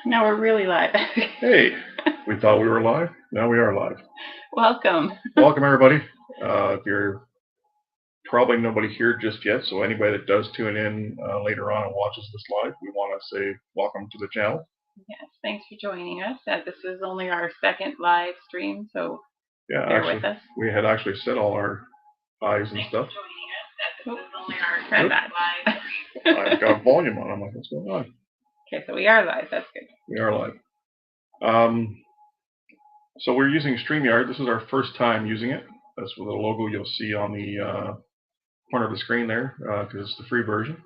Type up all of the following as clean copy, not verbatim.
Now we're really live. Hey, we thought we were live. Now we are live. Welcome. Welcome, everybody. You're probably nobody here just yet, so anybody that does tune in later on and watches this live, we want to say welcome to the channel. Yes, thanks for joining us. This is only our second live stream, so Yeah, bear actually, with us. we had actually said all our highs and stuff. I've got volume on. I'm like, what's going on? Okay, so we are live. That's good. We are live. So we're using StreamYard. This is our first time using it. That's the logo you'll see on the corner of the screen there, because it's the free version.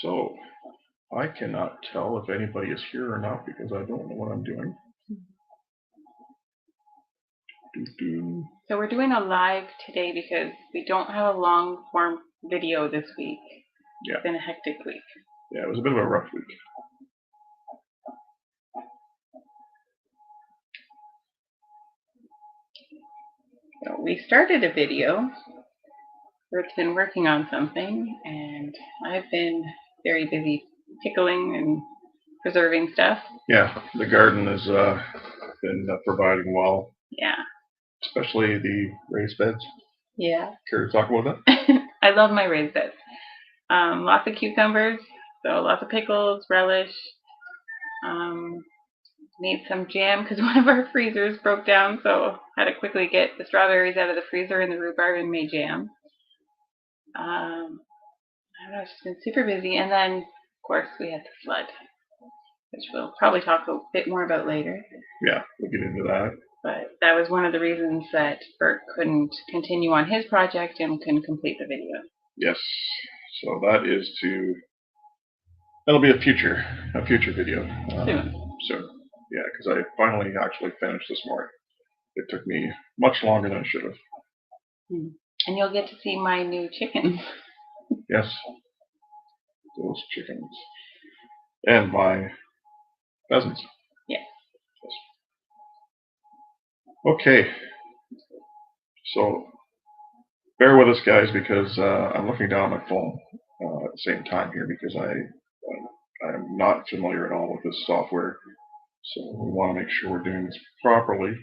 So I cannot tell if anybody is here or not because I don't know what I'm doing. So we're doing a live today because we don't have a long form video this week. Yeah. It's been a hectic week. Yeah, it was a bit of a rough week. So we started a video. Bert's been working on something, and I've been very busy pickling and preserving stuff. Yeah, the garden has been providing well. Yeah. Especially the raised beds. Yeah. Care to talk about that? I love my raised beds. Lots of cucumbers, so lots of pickles, relish. Made some jam because one of our freezers broke down, so had to quickly get the strawberries out of the freezer and the rhubarb and made jam. I don't know, it's just been super busy. And then, of course, we had the flood, which we'll probably talk a bit more about later. Yeah, we'll get into that. But that was one of the reasons that Bert couldn't continue on his project and couldn't complete the video. Yes, so that'll be a future video. Soon. Yeah, because I finally actually finished this morning. It took me much longer than it should have. And you'll get to see my new chickens. Yes, those chickens. And my pheasants. Yes. Okay. So bear with us, guys, because I'm looking down at my phone at the same time here because I'm not familiar at all with this software. So we want to make sure we're doing this properly.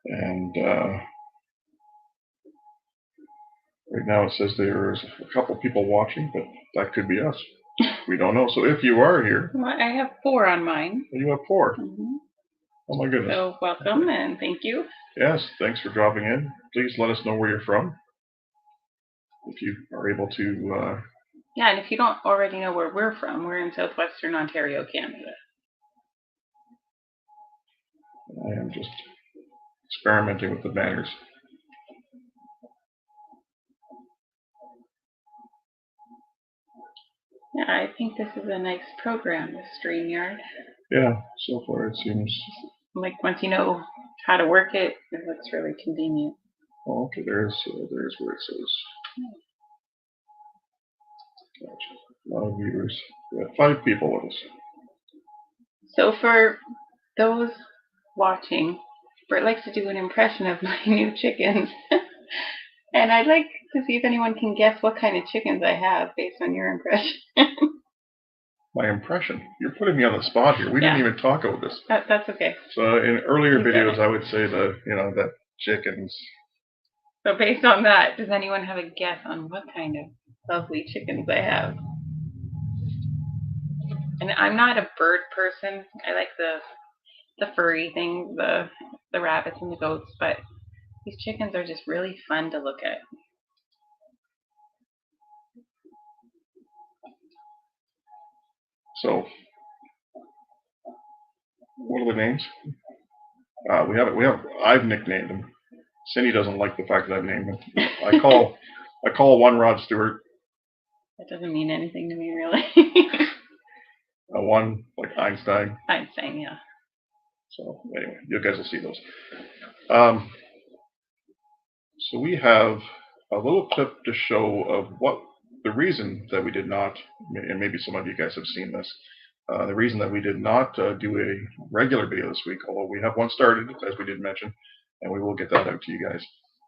And right now it says there's a couple people watching, but that could be us. We don't know. So if you are here, well, I have 4 on mine. You have 4. Oh my goodness. So welcome and thank you. Yes, thanks for dropping in. Please let us know where you're from. If you are able to. Yeah, and if you don't already know where we're from, we're in southwestern Ontario, Canada. I am just experimenting with the banners. Yeah, I think this is a nice program, this StreamYard. Yeah, so far it seems like once you know how to work it, it looks really convenient. Oh, okay, there's where it says. Gotcha. A lot of viewers. We have 5 people with us. So for those watching, Bert likes to do an impression of my new chickens. And I'd like to see if anyone can guess what kind of chickens I have based on your impression. My impression? You're putting me on the spot here. We didn't even talk about this. That's okay. So in earlier videos, I would say that chickens. So based on that, does anyone have a guess on what kind of lovely chickens I have? And I'm not a bird person. I like the furry things, the rabbits and the goats, but these chickens are just really fun to look at. So, what are the names? I've nicknamed them. Cindy doesn't like the fact that I've named them. I call one Rod Stewart. That doesn't mean anything to me, really. One like Einstein. Einstein, yeah. So anyway, you guys will see those. So we have a little clip to show of what the reason that we did not, and maybe some of you guys have seen this, the reason that we did not do a regular video this week, although we have one started, as we did mention, and we will get that out to you guys.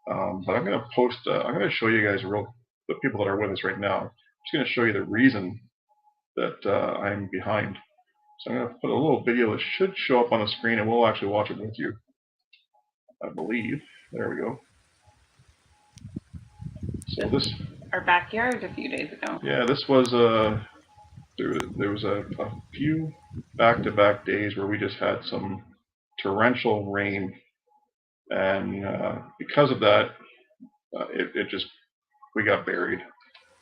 But I'm going to post, I'm going to show you guys the people that are with us right now. I'm just going to show you the reason that I'm behind. So I'm going to put a little video that should show up on the screen, and we'll actually watch it with you, I believe. There we go. So this, our backyard a few days ago. yeah, this was there was a few back-to-back days where we just had some torrential rain, and because of that, it just, we got buried.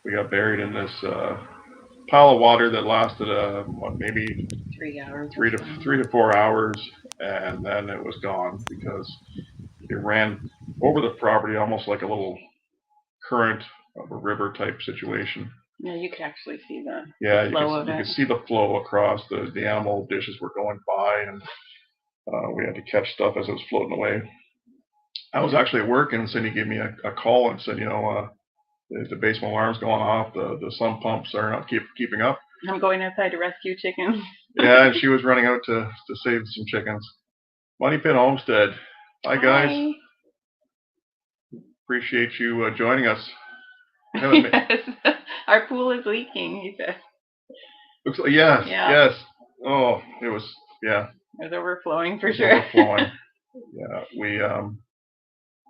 We got buried in this pile of water that lasted maybe 3 hours. 3 to 4 hours, and then it was gone because it ran over the property almost like a little current of a river type situation. Yeah, you could actually see the flow of it. You could see the flow across. The animal dishes were going by, and we had to catch stuff as it was floating away. I was actually at work, and Cindy gave me a call and said, the basement alarm's going off. The sump pumps are not keeping up. I'm going outside to rescue chickens. Yeah, and she was running out to save some chickens. Acre Homestead. Hi, guys. Hi. Appreciate you joining us. Yes. Our pool is leaking, he said. Looks like, yes, Yeah. yes. Oh, it was, yeah. It was overflowing for sure. Overflowing. Yeah,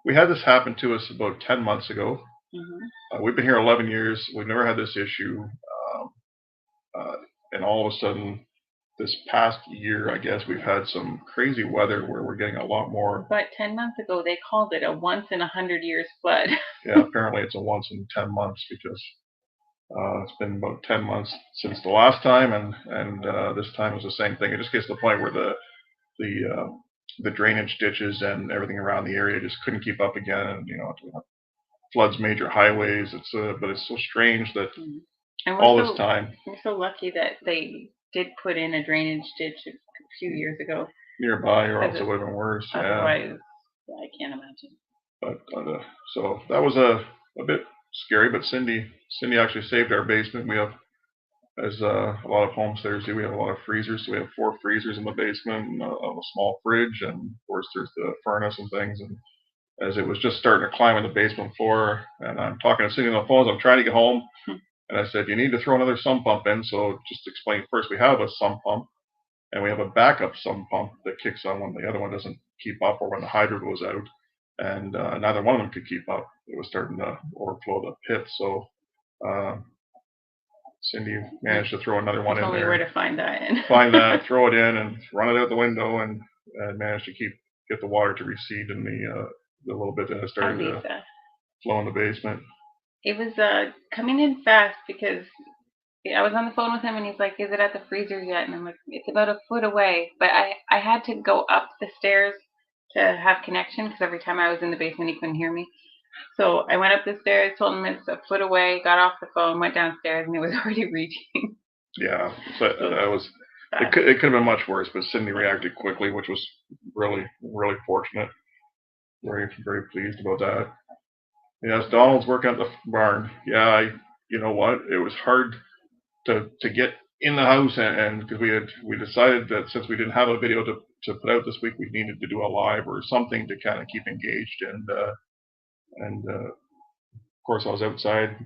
we had this happen to us about 10 months ago. Mm-hmm. We've been here 11 years. We've never had this issue. And all of a sudden, this past year, I guess, we've had some crazy weather where we're getting a lot more. But 10 months ago, they called it a once in 100 years flood. Yeah, apparently it's a once in 10 months because it's been about 10 months since the last time, and this time was the same thing. It just gets to the point where the drainage ditches and everything around the area just couldn't keep up again, and floods major highways. But it's so strange that this time. We're so lucky that they did put in a drainage ditch a few years ago nearby, or else it would have been worse. Otherwise, yeah, I can't imagine. But so that was a bit scary. But Cindy actually saved our basement. We have, as a lot of homesteaders do, we have a lot of freezers. So we have 4 freezers in the basement, and a small fridge, and of course there's the furnace and things. And as it was just starting to climb in the basement floor, and I'm talking to Cindy on the phone as I'm trying to get home, and I said, you need to throw another sump pump in. So just to explain first, we have a sump pump, and we have a backup sump pump that kicks on when the other one doesn't keep up or when the hydro goes out. And neither one of them could keep up. It was starting to overflow the pit. So Cindy managed to throw another one in there. Tell me where to find that in. Find that, throw it in, and run it out the window, and managed to get the water to recede in the little bit that it started to flow in the basement. It was coming in fast because I was on the phone with him, and he's like, is it at the freezer yet? And I'm like, it's about a foot away. But I had to go up the stairs to have connection because every time I was in the basement, he couldn't hear me. So I went up the stairs, told him it's a foot away, got off the phone, went downstairs, and it was already reaching. Yeah, but it could have been much worse, but Cindy reacted quickly, which was really, really fortunate. Very, very pleased about that. Yes, Donald's working at the barn. Yeah, you know what? It was hard to get in the house, and because we decided that since we didn't have a video to put out this week, we needed to do a live or something to kind of keep engaged. And of course, I was outside.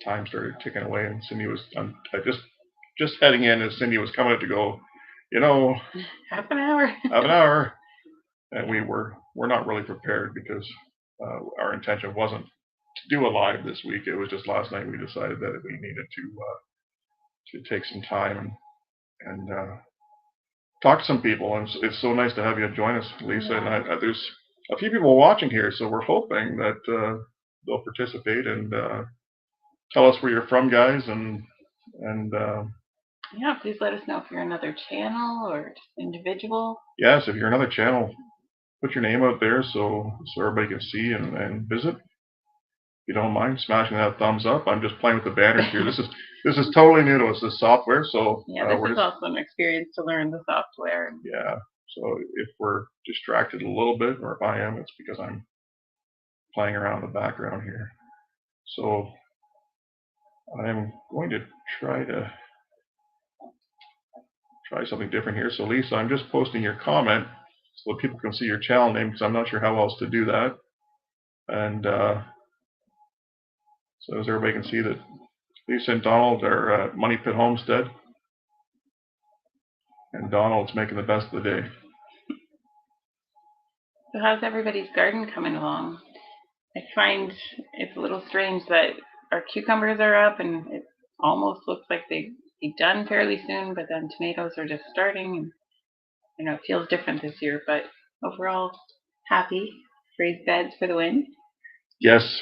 Time started ticking away, and Cindy was just heading in as Cindy was coming out to go. Half an hour. Half an hour, and we're not really prepared because our intention wasn't to do a live this week. It was just last night we decided that we needed to take some time and talk to some people, and it's so nice to have you join us, Lisa. And there's a few people watching here, so we're hoping that they'll participate and tell us where you're from, guys, and yeah, please let us know if you're another channel or just individual. Yes, if you're another channel, put your name out there so everybody can see and visit. If you don't mind smashing that thumbs up. I'm just playing with the banners here. This is totally new to us, this software. So yeah, this is also an experience to learn the software. Yeah. So if we're distracted a little bit, or if I am, it's because I'm playing around in the background here. So I'm going to try something different here. So Lisa, I'm just posting your comment so that people can see your channel name, because I'm not sure how else to do that. And so as everybody can see that Lisa and Donald are at Money Pit Homestead, and Donald's making the best of the day. So how's everybody's garden coming along? I find it's a little strange that our cucumbers are up and it almost looks like they'd be done fairly soon, but then tomatoes are just starting, and it feels different this year, but overall happy. Raised beds for the win. Yes.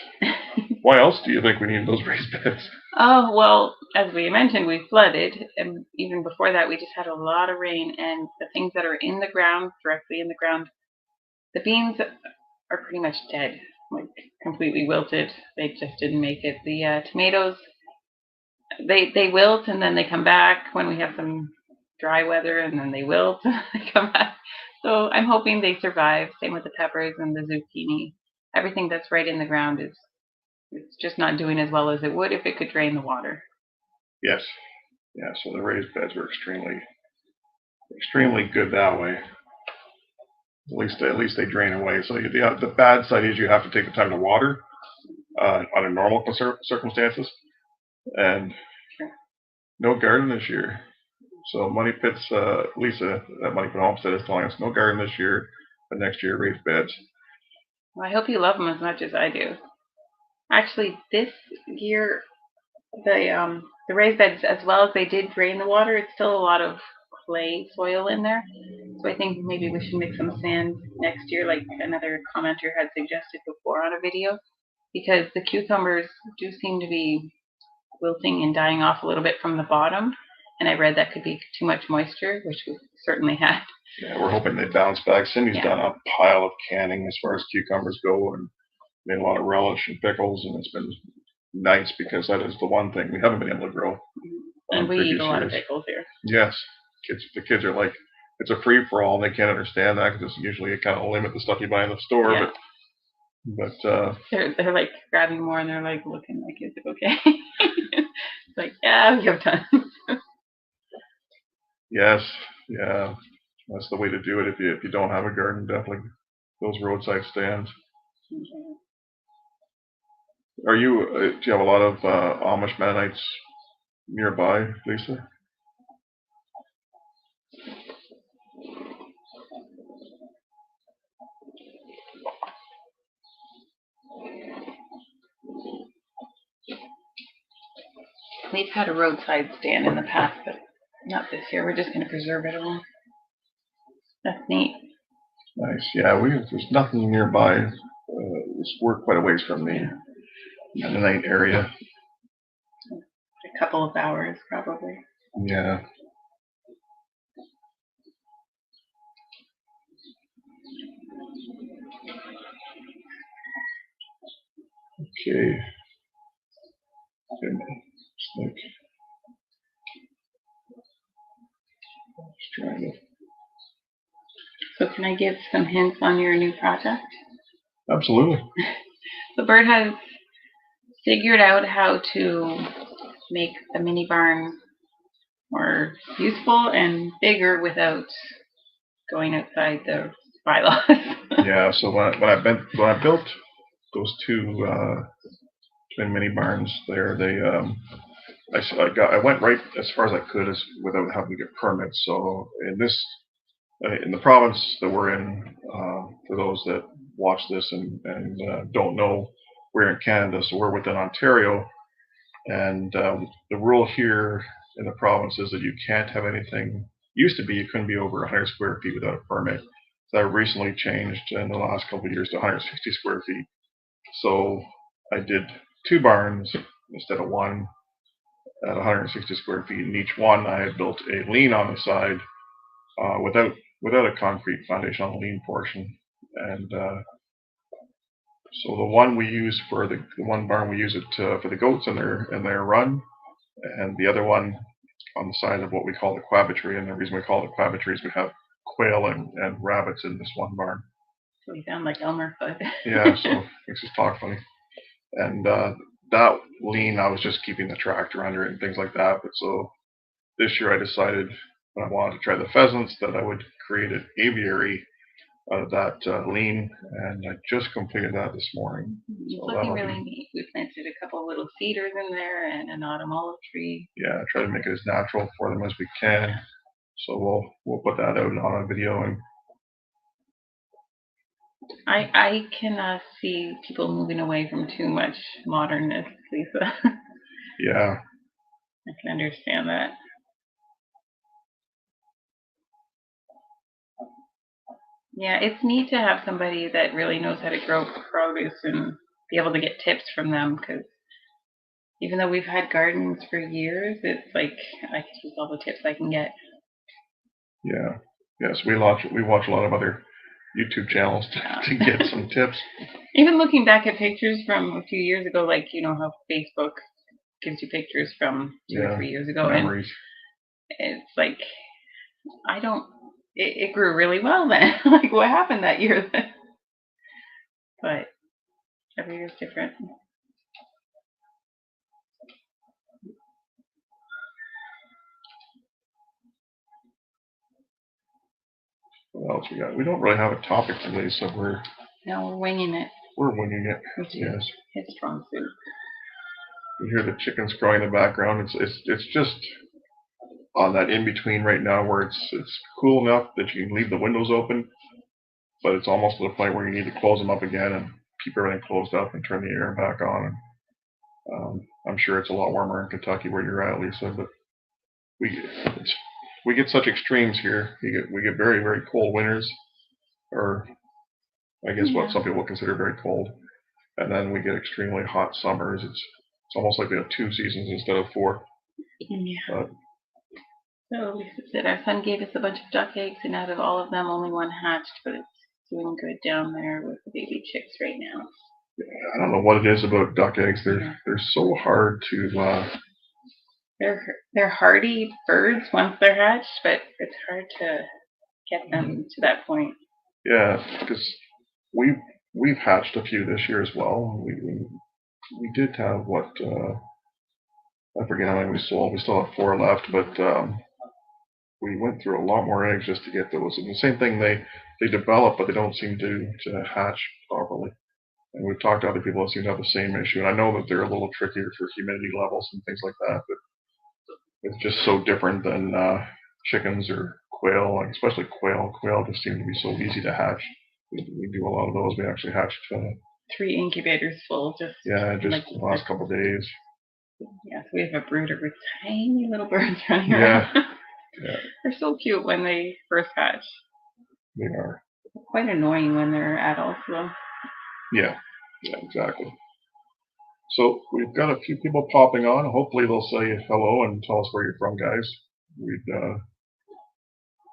Why else do you think we need those raised beds? Oh, well, as we mentioned, we flooded, and even before that, we just had a lot of rain, and the things that are in the ground, directly in the ground, the beans are pretty much dead, like completely wilted. They just didn't make it. The tomatoes, they wilt, and then they come back when we have some dry weather, and then they wilt, and they come back. So I'm hoping they survive. Same with the peppers and the zucchini. Everything that's right in the ground is it's just not doing as well as it would if it could drain the water. Yes. Yeah, so the raised beds were extremely good that way. At least they drain away. So the bad side is you have to take the time to water under normal circumstances, and no garden this year. So Money Pit's Lisa at Money Pit Homestead is telling us no garden this year, but next year raised beds. Well, I hope you love them as much as I do. Actually, this year the raised beds, as well as they did drain the water, it's still a lot of clay soil in there. So I think maybe we should mix some sand next year, like another commenter had suggested before on a video, because the cucumbers do seem to be wilting and dying off a little bit from the bottom. And I read that could be too much moisture, which we certainly had. Yeah, we're hoping they bounce back. Cindy's done a pile of canning as far as cucumbers go, and made a lot of relish and pickles, and it's been nice because that is the one thing we haven't been able to grow. And we eat a lot of pickles here. Yes, the kids are like, it's a free for all, and they can't understand that because it's usually a kind of limit the stuff you buy in the store. Yeah. But they're like grabbing more, and they're like looking like, is it okay? It's like, yeah, we have time. Yes, yeah, that's the way to do it. If you don't have a garden, definitely those roadside stands. Okay. Do you have a lot of Amish Mennonites nearby, Lisa? We've had a roadside stand in the past, but not this year. We're just going to preserve it all. That's neat. Nice. Yeah, there's nothing nearby. We're quite a ways from the Mennonite area. A couple of hours, probably. Yeah. Okay. So can I give some hints on your new project? Absolutely. So Bert has figured out how to make the mini barn more useful and bigger without going outside the bylaws. Yeah. So when I built those two twin mini barns there, I went right as far as I could without having to get permits. So in the province that we're in, for those that watch this and don't know, we're in Canada, so we're within Ontario, and the rule here in the province is that you can't have anything. Used to be you couldn't be over 100 square feet without a permit. So that recently changed in the last couple of years to 160 square feet. So I did two barns instead of one at 160 square feet. In each one, I had built a lean on the side without a concrete foundation on the lean portion. And so the one we use for the one barn, we use it for the goats and their run, and the other one on the side of what we call the quabbitry. And the reason we call it quabbitry is we have quail and rabbits in this one barn. So we sound like Elmer Fudd. Yeah, so it makes us talk funny. And that lean, I was just keeping the tractor under it and things like that. But so this year I decided when I wanted to try the pheasants that I would create an aviary lean, and I just completed that this morning. It's looking really neat. We planted a couple little cedars in there and an autumn olive tree. Yeah, try to make it as natural for them as we can. So we'll put that out on a video. And I can see people moving away from too much modernness, Lisa. Yeah. I can understand that. Yeah, it's neat to have somebody that really knows how to grow produce and be able to get tips from them, because even though we've had gardens for years, it's like I could use all the tips I can get. Yeah. Yes, we watch a lot of other YouTube channels to get some tips. Even looking back at pictures from a few years ago, like how Facebook gives you pictures from 2 or 3 years ago, memories. And it's like it grew really well then. Like, what happened that year then? But every year's different. What else we got? We don't really have a topic today, so we're winging it. We're winging it. Yes. His strong suit. You hear the chickens crowing in the background. It's just on that in between right now where it's cool enough that you can leave the windows open, but it's almost to the point where you need to close them up again and keep everything closed up and turn the air back on. And, I'm sure it's a lot warmer in Kentucky where you're at, Lisa, but we get such extremes here. We get very, very cold winters, or I guess what some people consider very cold, and then we get extremely hot summers. It's almost like we have 2 seasons instead of 4. Yeah. So Lisa said our son gave us a bunch of duck eggs, and out of all of them, only one hatched, but it's doing good down there with the baby chicks right now. I don't know what it is about duck eggs. They're so hard to. They're hardy birds once they're hatched, but it's hard to get them to that point. Yeah, because we've hatched a few this year as well. We did have I forget how many we sold. We still have 4 left, but we went through a lot more eggs just to get those. And the same thing, they develop, but they don't seem to hatch properly. And we've talked to other people that seem to have the same issue. And I know that they're a little trickier for humidity levels and things like that, but it's just so different than chickens or quail, like especially quail. Quail just seem to be so easy to hatch. We do a lot of those. We actually hatched 3 incubators full just the last couple of days. Yeah, so we have a brooder with tiny little birds running around. Yeah. They're so cute when they first hatch. They are. Quite annoying when they're adults, though. Yeah, exactly. So we've got a few people popping on. Hopefully they'll say hello and tell us where you're from, guys. We'd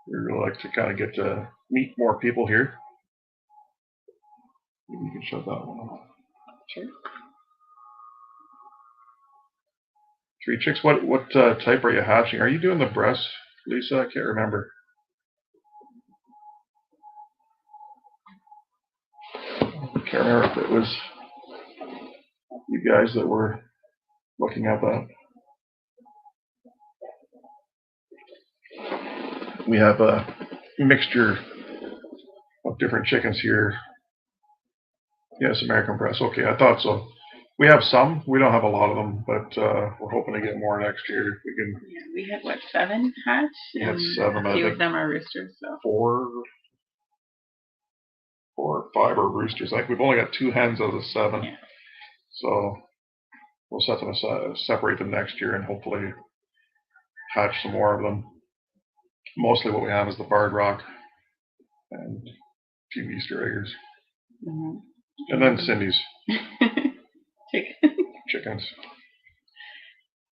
really like to kind of get to meet more people here. Maybe you can shut that one off. Sure. 3 chicks. What type are you hatching? Are you doing the breast, Lisa? I can't remember. I can't remember if it was you guys that were looking at that. We have a mixture of different chickens here. Yes, American breast. Okay, I thought so. We have some. We don't have a lot of them, but we're hoping to get more next year. If we can. Yeah, we had 7 hatched? We had 7. A few of them are roosters. So 4 or 5 are roosters. Like we've only got 2 hens out of the 7. Yeah. So we'll set them aside, separate them next year, and hopefully hatch some more of them. Mostly what we have is the barred rock and a few Easter eggers. Mm-hmm. And then Cindy's chickens.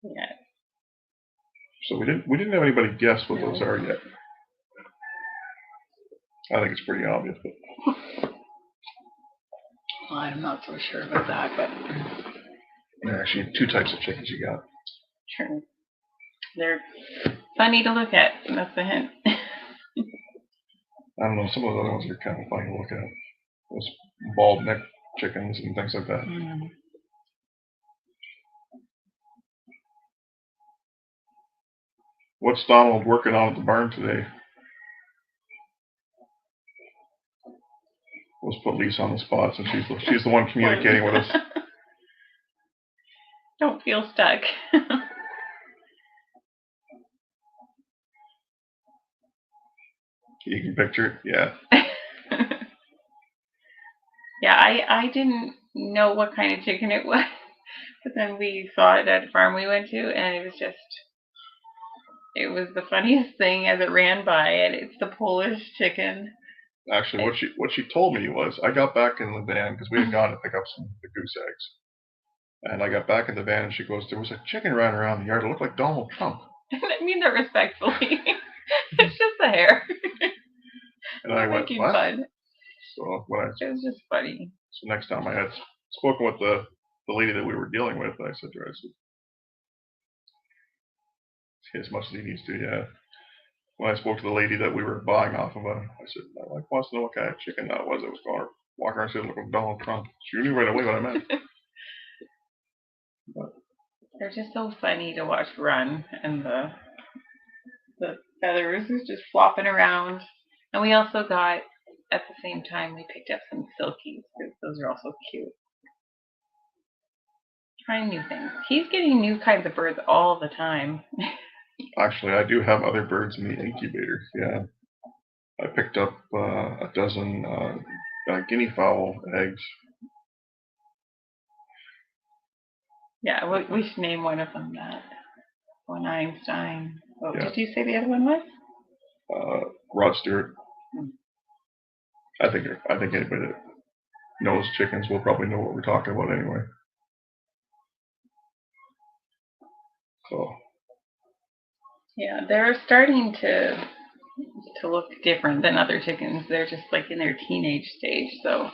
Yeah. So we didn't have anybody guess what those are yet. I think it's pretty obvious, but well, I'm not so sure about that, but there are actually 2 types of chickens you got. Sure. They're funny to look at. That's the hint. I don't know. Some of the other ones are kind of funny to look at. Those bald neck chickens and things like that. Mm-hmm. What's Donald working on at the barn today? Let's put Lisa on the spot since she's the one communicating with us. Don't feel stuck. You can picture it, yeah. Yeah, I didn't know what kind of chicken it was, but then we saw it at a farm we went to, and it was the funniest thing as it ran by, and it's the Polish chicken. Actually, what she told me was, I got back in the van because we had gone to pick up the goose eggs, and I got back in the van, and she goes, "There was a chicken running around the yard. It looked like Donald Trump." I mean that respectfully. It's just the hair. And I went, "What?" Fun. So it was just funny. So next time I had spoken with the lady that we were dealing with, I said to her, as much as he needs to, yeah. When I spoke to the lady that we were buying off of, I said, "My wife wants to know what kind of chicken that was. It was going walking around saying, look like Donald Trump." She knew right away what I meant. But they're just so funny to watch run, and the feathers is just flopping around. And we also got, at the same time, we picked up some silkies because those are also cute. Trying new things. He's getting new kinds of birds all the time. Actually, I do have other birds in the incubator. Yeah, I picked up a dozen guinea fowl eggs. Yeah, we should name one of them that. One Einstein. What Yeah. did you say the other one was? Rod Stewart. I think anybody that knows chickens will probably know what we're talking about anyway. So. Yeah, they're starting to look different than other chickens. They're just like in their teenage stage, so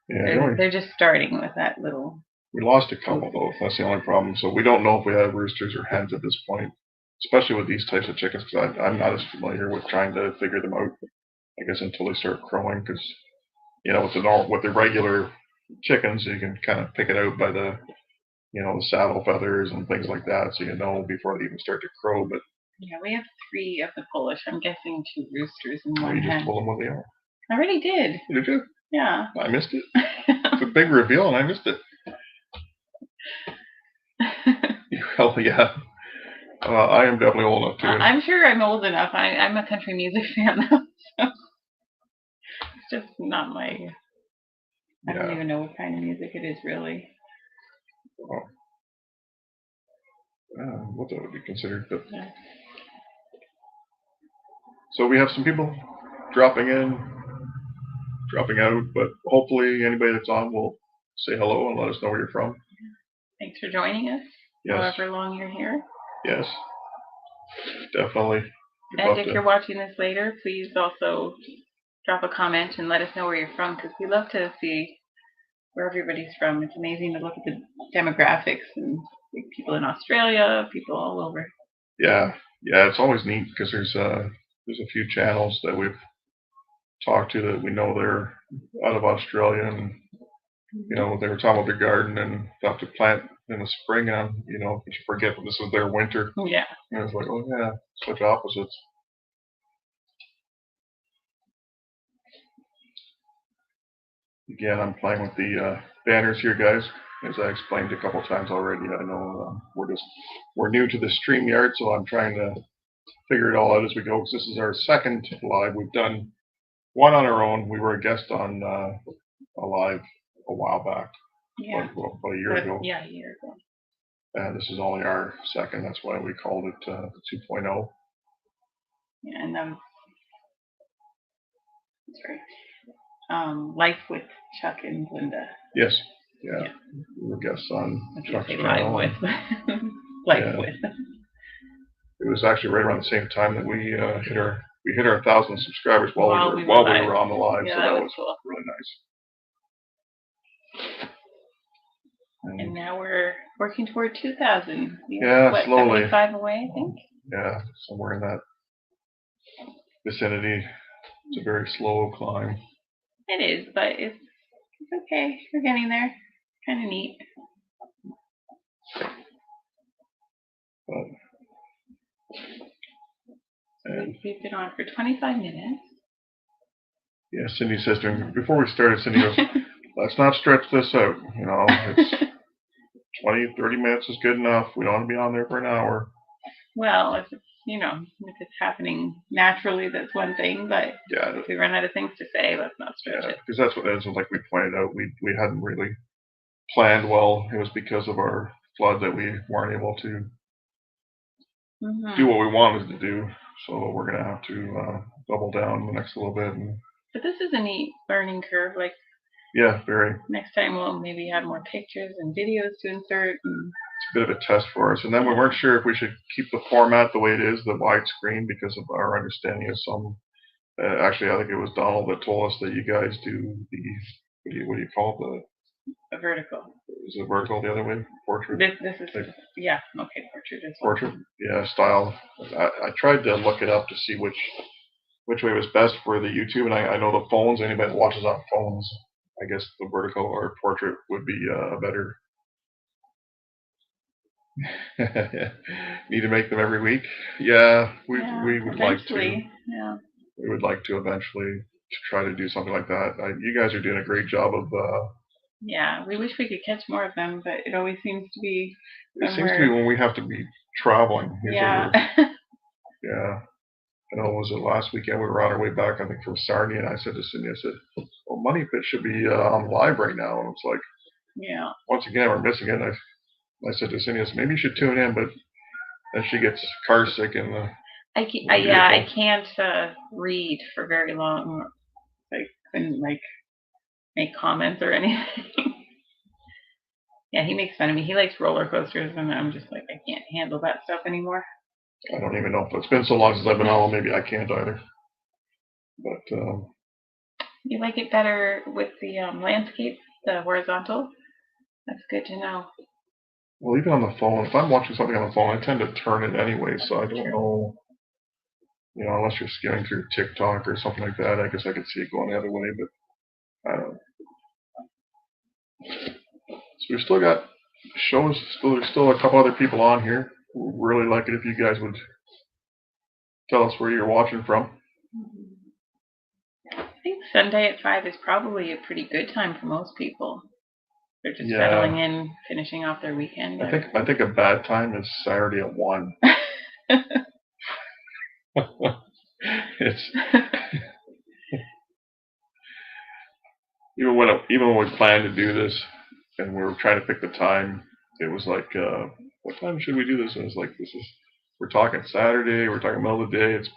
yeah, they're just starting with that little. We lost a couple though. That's the only problem. So we don't know if we have roosters or hens at this point, especially with these types of chickens, because I'm not as familiar with trying to figure them out. I guess until they start crowing, because with the regular chickens, you can kind of pick it out by the the saddle feathers and things like that, so before they even start to crow. But yeah, we have 3 of the Polish. I'm guessing 2 roosters and 1 hen. You just told them what they are. I already did. Did you? Yeah. I missed it. It's a big reveal, and I missed it. Well, yeah. I am definitely old enough too. I'm sure I'm old enough. I'm a country music fan though, so it's just not my. I don't even know what kind of music it is really. What that would be considered. But yeah. So we have some people dropping in, dropping out, but hopefully anybody that's on will say hello and let us know where you're from. Thanks for joining us. Yes. However long you're here. Yes. Definitely. And if you're watching this later, please also drop a comment and let us know where you're from, because we love to see where everybody's from. It's amazing to look at the demographics and people in Australia, people all over. Yeah, it's always neat because there's a few channels that we've talked to that we know they're out of Australia, and they were talking about their garden and stuff to plant in the spring, and you forget that this was their winter. Yeah. And it's like, oh yeah, such opposites. Again, I'm playing with the banners here, guys. As I explained a couple times already, I know we're new to the StreamYard, so I'm trying to figure it all out as we go. Because this is our second live. We've done one on our own. We were a guest on a live a while back. Yeah. About a year ago. Yeah, a year ago. And this is only our second. That's why we called it 2.0. Yeah, and Life with Chuck and Linda. Yes. Yeah. We were guests on Chuck's channel. Live with. Life with. It was actually right around the same time that we hit our 1,000 subscribers while we were on the live. Yeah, so that was cool. Really nice. And now we're working toward 2,000. Slowly. 75 away, I think. Yeah, somewhere in that vicinity. It's a very slow climb. It is, but it's okay. We're getting there. Kind of neat. We've been on for 25 minutes. Yeah, Cindy says to him, before we started, Cindy goes, let's not stretch this out. You know, it's 20, 30 minutes is good enough. We don't want to be on there for an hour. Well, if it's, if it's happening naturally, that's one thing. But yeah, if we run out of things to say, let's not stretch it. Because that's what it is. Like we pointed out, we hadn't really planned well. It was because of our flood that we weren't able to do what we wanted to do. So we're gonna have to double down the next little bit. But this is a neat learning curve. Like, yeah, very. Next time we'll maybe have more pictures and videos to insert. It's a bit of a test for us. And then we weren't sure if we should keep the format the way it is, the widescreen, because of our understanding of some. Actually, I think it was Donald that told us that you guys do the what do you call it? A vertical. Is it vertical the other way? Portrait? This is, yeah, okay, portrait is portrait, yeah, style. I tried to look it up to see which way was best for the YouTube, and I know the phones, anybody that watches on phones, I guess the vertical or portrait would be better. Need to make them every week? Yeah, we would like to. Yeah. We would like to eventually try to do something like that. You guys are doing a great job of. Yeah, we wish we could catch more of them, but it always seems to be. It seems to be when we have to be traveling. Yeah. Yeah. I know, was it last weekend we were on our way back, I think, from Sarnia, and I said to Cindy, I said, well, Money Pit should be on live right now. And it's like, yeah. Once again, we're missing it. I said to Cindy, I said, maybe you should tune in, but then she gets car sick and I can't read for very long. I couldn't make comments or anything. Yeah, he makes fun of me. He likes roller coasters, and I'm just like, I can't handle that stuff anymore. I don't even know if it's been so long since I've been on. Maybe I can't either. But you like it better with the landscape, the horizontal? That's good to know. Well, even on the phone, if I'm watching something on the phone, I tend to turn it anyway. So I don't know. Unless you're skimming through TikTok or something like that, I guess I could see it going the other way. But I don't know. So we've still got shows. There's still a couple other people on here. We'd really like it if you guys would tell us where you're watching from. I think Sunday at 5 is probably a pretty good time for most people. They're just settling in, finishing off their weekend. I think a bad time is Saturday at 1. It's even when we planned to do this and we were trying to pick the time, it was like, what time should we do this? And it's like, we're talking Saturday, we're talking middle of the day. It's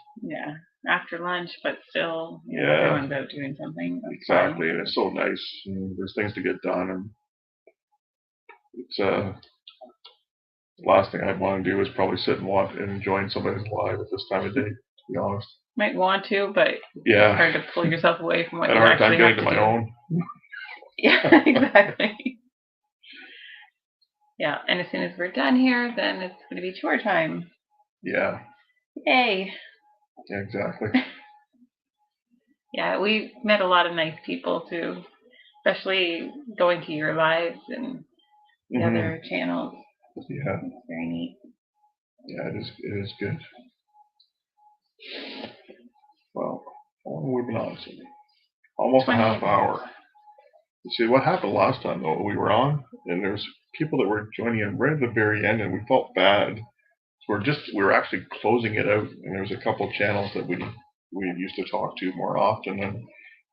after lunch, but still, everyone's out doing something. Exactly, and it's so nice. And there's things to get done, and it's the last thing I'd want to do is probably sit and enjoy somebody's live at this time of day. To be honest, might want to, but it's hard to pull yourself away from what you actually have to do. my own. Yeah, exactly. Yeah, and as soon as we're done here, then it's going to be chore time. Yeah. Yay. Yeah, exactly. Yeah, we met a lot of nice people too, especially going to your lives and the other channels. Yeah. It's very neat. Yeah, it is good. Well, how long have we been on? Almost a half hour. See, what happened last time, though, we were on, and there was people that were joining in right at the very end, and we felt bad. So we were actually closing it out, and there was a couple of channels that we used to talk to more often, and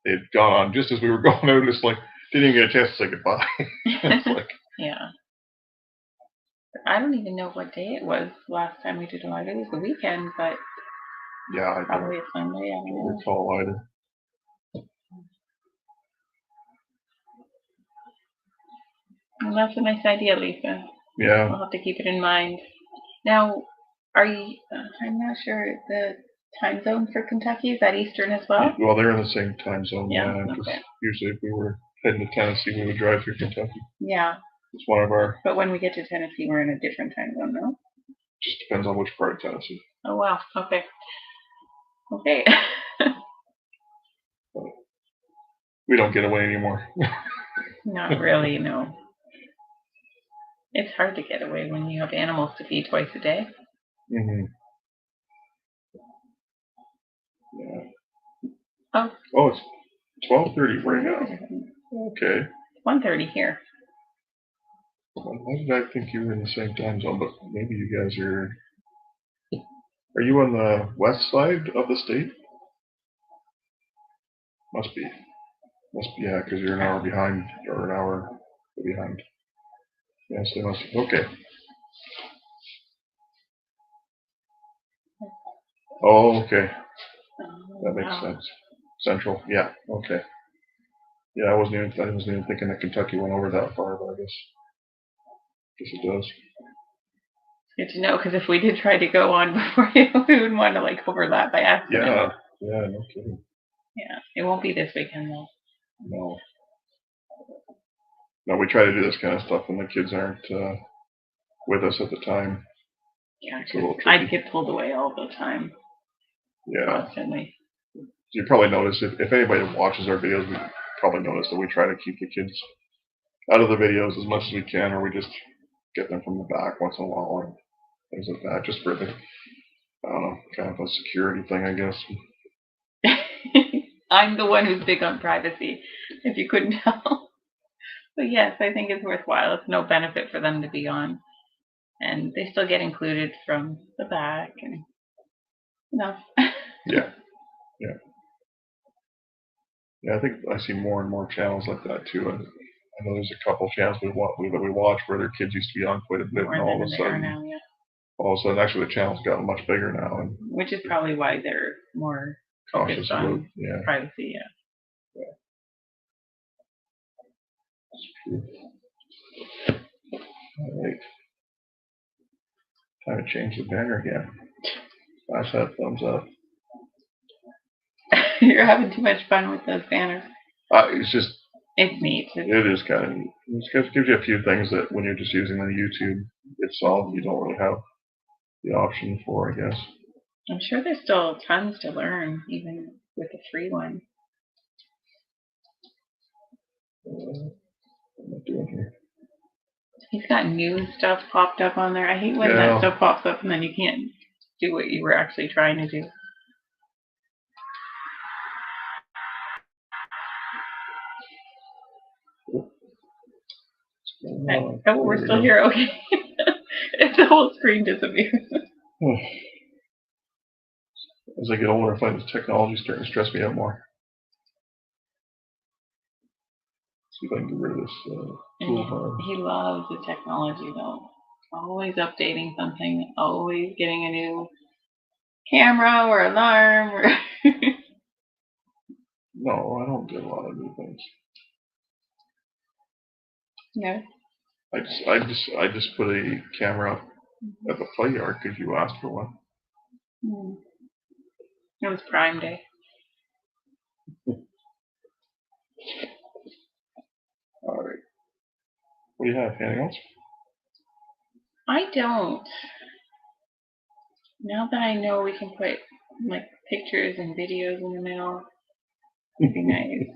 they'd gone on just as we were going out. It's like, didn't even get a chance to say goodbye. It's like, yeah. I don't even know what day it was last time we did a live. It was the weekend, but probably a Sunday. I don't recall either. Well, that's a nice idea, Lisa. Yeah. We'll have to keep it in mind. Now, are you? I'm not sure the time zone for Kentucky. Is that Eastern as well? Well, they're in the same time zone. Yeah. Usually, if we were heading to Tennessee, we would drive through Kentucky. Yeah. It's one of our. But when we get to Tennessee, we're in a different time zone, no? Just depends on which part of Tennessee. Oh wow. Okay. Okay. We don't get away anymore. Not really, no. It's hard to get away when you have animals to feed twice a day. Mm-hmm. Yeah. Oh. Oh, 12:30 right now. Okay. 1:30 here. Why did I think you were in the same time zone? But maybe you guys are. Are you on the west side of the state? Must be. Yeah, because you're an hour behind, or an hour behind. Yes, they must. Okay. Oh, okay. That makes sense. Central. Yeah. Okay. Yeah, I wasn't even thinking that Kentucky went over that far, but I guess it does. Good to know, because if we did try to go on before you, we wouldn't want to like overlap by accident. Yeah, no kidding. Yeah, it won't be this weekend though. No, we try to do this kind of stuff when the kids aren't with us at the time. Yeah, because I'd get pulled away all the time. Yeah. Constantly. You probably notice if anybody watches our videos, we probably notice that we try to keep the kids out of the videos as much as we can, or we just get them from the back once in a while and things like that, just for the, I don't know, kind of a security thing, I guess. I'm the one who's big on privacy, if you couldn't tell. But yes, I think it's worthwhile. It's no benefit for them to be on. And they still get included from the back and Yeah. Yeah, I think I see more and more channels like that too. And I know there's a couple channels that we watch where their kids used to be on quite a bit, and all of a sudden, actually the channel's gotten much bigger now, and which is probably why they're more cautious on privacy. All right, time to change the banner again. Smash that thumbs up. You're having too much fun with those banners. It's neat. It is kind of neat. It gives you a few things that when you're just using the YouTube itself, you don't really have the option for, I guess. I'm sure there's still tons to learn, even with the free one. What am I doing here? He's got new stuff popped up on there. I hate when that stuff pops up and then you can't do what you were actually trying to do. Oh, we're still here. Okay. If the whole screen disappears. As I get older, I find this technology starting to stress me out more. See if I can get rid of this toolbar. He loves the technology though. Always updating something, always getting a new camera or alarm or No, I don't get a lot of new things. No. I just put a camera up at the play yard because you asked for one. It was Prime Day. All right. What do you have? Anything else? I don't. Now that I know we can put like pictures and videos in the mail, it'd be nice.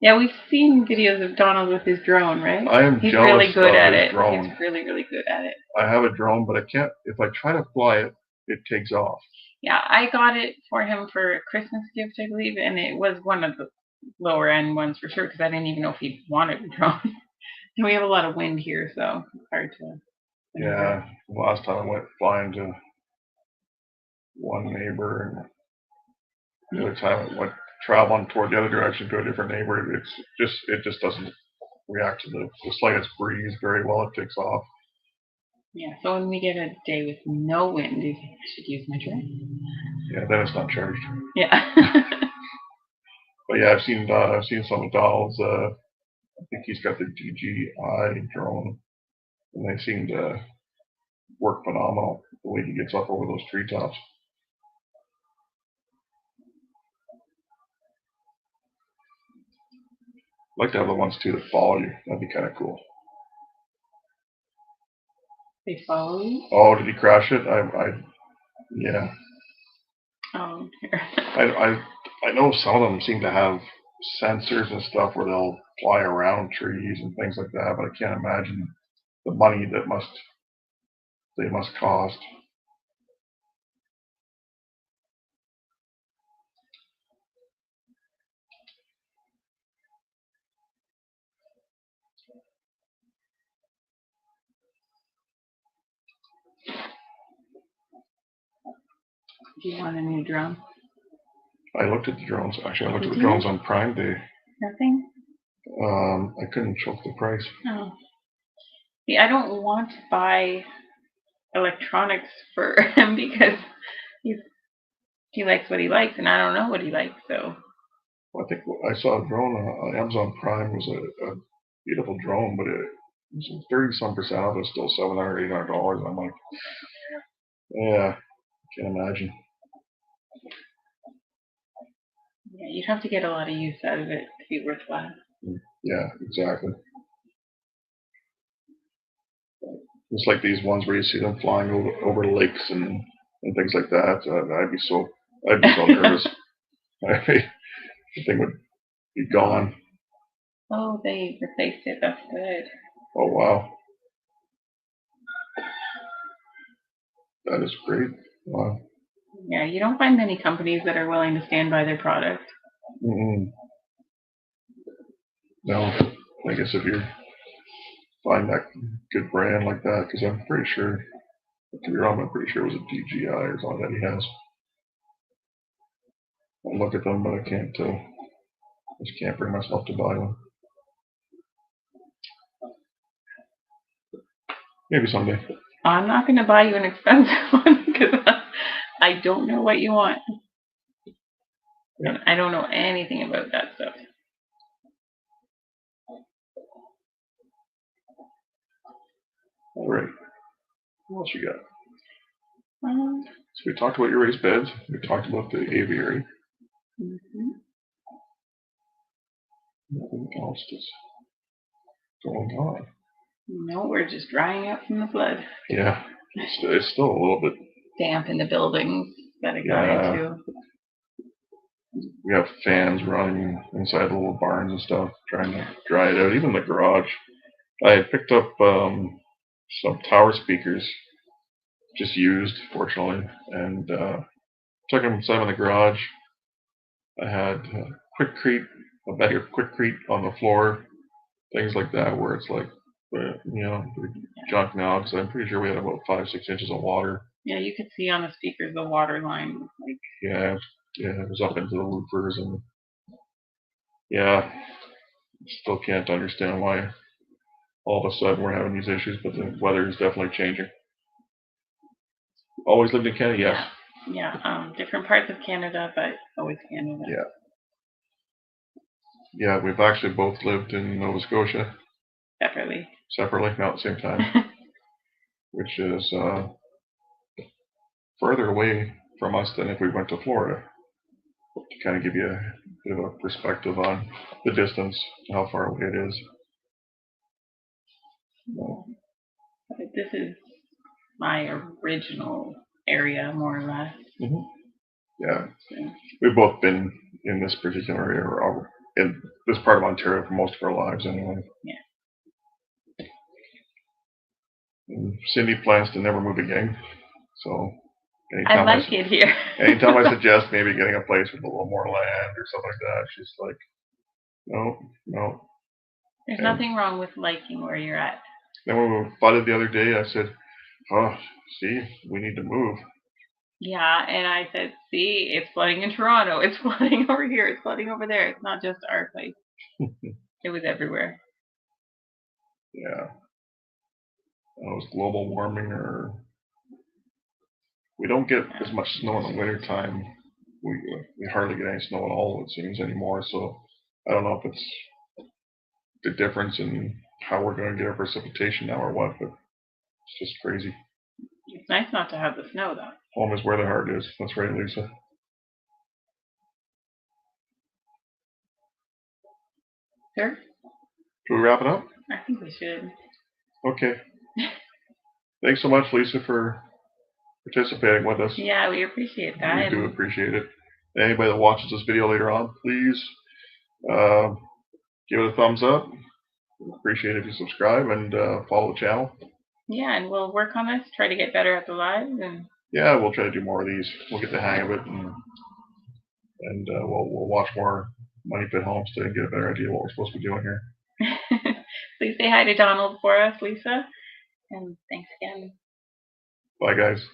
Yeah, we've seen videos of Donald with his drone, right? I am He's jealous really good of at his it. drone. He's really, really good at it. I have a drone, but I can't. If I try to fly it, it takes off. Yeah, I got it for him for a Christmas gift, I believe, and it was one of the lower end ones for sure because I didn't even know if he wanted a drone. And we have a lot of wind here, so it's hard to. Yeah, last time I went flying to one neighbor, and the other time I went traveling toward the other direction to a different neighbor. It just doesn't react to the slightest breeze very well. It takes off. Yeah, so when we get a day with no wind, do you think I should use my drone? Yeah, then it's not charged. Yeah. But yeah, I've seen some of Donald's. I think he's got the DJI drone, and they seem to work phenomenal the way he gets up over those treetops. I'd like to have the ones too that follow you. That'd be kind of cool. They follow you? Oh, did he crash it? Yeah. Oh, here. I know some of them seem to have sensors and stuff where they'll fly around trees and things like that, but I can't imagine the money that they must cost. Do you want a new drone? I looked at the drones. Actually, I looked at Did the you? drones on Prime Day. Nothing? I couldn't choke the price. Oh. See, I don't want to buy electronics for him because he likes what he likes, and I don't know what he likes. So I think I saw a drone on Amazon Prime. It was a beautiful drone, but it was 30-some% off. It was still $700, $800. And I'm like, yeah, can't imagine. yeah, you'd have to get a lot of use out of it to be worthwhile. Yeah, exactly. It's like these ones where you see them flying over lakes and things like that. I'd be so nervous. The thing would be gone. Oh, they replaced it. That's good. Oh wow, that is great. Wow. Yeah, you don't find many companies that are willing to stand by their product. Mm-mm. No, I guess if you find that good brand like that, because I'm pretty sure, I could be wrong, I'm pretty sure it was a DJI or something that he has. I look at them, but I can't. I just can't bring myself to buy one. Maybe someday. I'm not going to buy you an expensive one because I don't know what you want. Yeah. And I don't know anything about that stuff. All right. What else you got? So we talked about your raised beds. We talked about the aviary. Mm-hmm. Nothing else is going on. No, we're just drying out from the flood. Yeah, it's still a little bit damp in the buildings that it got into. We have fans running inside the little barns and stuff, trying to dry it out. Even the garage. I had picked up some tower speakers, just used, fortunately, and took them inside in the garage. I had Quickcrete, a bag of Quickcrete on the floor, things like that, where it's like, junk now, because I'm pretty sure we had about 5-6 inches of water. Yeah, you could see on the speakers the water line. Yeah, it was up into the loopers, and yeah, still can't understand why all of a sudden we're having these issues, but the weather is definitely changing. Always lived in Canada, yes. Yeah, different parts of Canada, but always Canada. Yeah, we've actually both lived in Nova Scotia. Separately, not at the same time. Which is further away from us than if we went to Florida. To kind of give you a bit of a perspective on the distance, how far away it is. This is my original area, more or less. Mm-hmm. Yeah. We've both been in this particular area, or in this part of Ontario for most of our lives anyway. Yeah. And Cindy plans to never move again, so I like it here. Anytime I suggest maybe getting a place with a little more land or something like that, she's like, no. There's nothing wrong with liking where you're at. Then when we flooded the other day, I said, oh, see, we need to move. Yeah, and I said, see, it's flooding in Toronto. It's flooding over here. It's flooding over there. It's not just our place. It was everywhere. Yeah. It was global warming, or we don't get as much snow in the wintertime. We hardly get any snow at all, it seems, anymore. So I don't know if it's the difference in how we're going to get our precipitation now or what, but it's just crazy. It's nice not to have the snow, though. Home is where the heart is. That's right, Lisa. Sure. Should we wrap it up? I think we should. Okay. Thanks so much, Lisa, for participating with us. Yeah, we appreciate that. We do appreciate it. Anybody that watches this video later on, please give it a thumbs up. Appreciate it if you subscribe and follow the channel. Yeah, and we'll work on this, try to get better at the lives, and yeah, we'll try to do more of these. We'll get the hang of it, and we'll watch more Money Pit Homestead and get a better idea of what we're supposed to be doing here. Please say hi to Donald for us, Lisa, and thanks again. Bye, guys.